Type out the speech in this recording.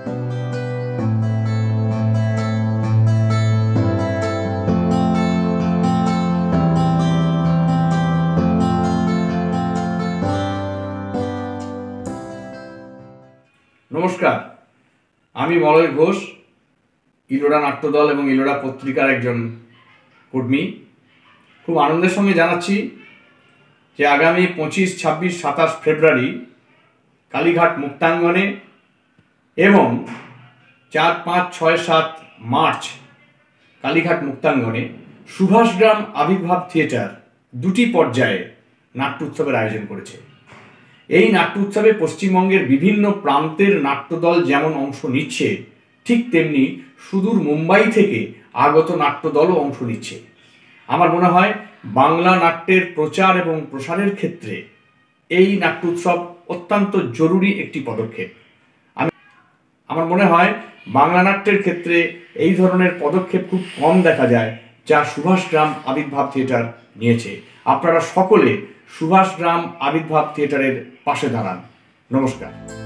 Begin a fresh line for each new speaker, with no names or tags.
নমস্কার, আমি মলয় ঘোষ, ইলোরা নাট্যদল এবং ইলোরা পত্রিকার একজন কর্মী। খুব আনন্দের সঙ্গে জানাচ্ছি যে আগামী 25, 26, 27 ফেব্রুয়ারি কালীঘাট মুক্তাঙ্গনে এবং 4, 5, 6, 7 মার্চ কালীঘাট মুক্তাঙ্গনে সুভাষগ্রাম আবির্ভাব থিয়েটার দুটি পর্যায়ে নাট্য উৎসবের আয়োজন করেছে। এই নাট্য উৎসবে পশ্চিমবঙ্গের বিভিন্ন প্রান্তের নাট্যদল যেমন অংশ নিচ্ছে, ঠিক তেমনি সুদূর মুম্বাই থেকে আগত নাট্যদলও অংশ নিচ্ছে। আমার মনে হয় বাংলা নাট্যের প্রচার এবং প্রসারের ক্ষেত্রে এই নাট্য উৎসব অত্যন্ত জরুরি একটি পদক্ষেপ। আমার মনে হয় বাংলা নাট্যের ক্ষেত্রে এই ধরনের পদক্ষেপ খুব কম দেখা যায়, যা সুভাষগ্রাম আবির্ভাব থিয়েটার নিয়েছে। আপনারা সকলে সুভাষগ্রাম আবির্ভাব থিয়েটারের পাশে দাঁড়ান। নমস্কার।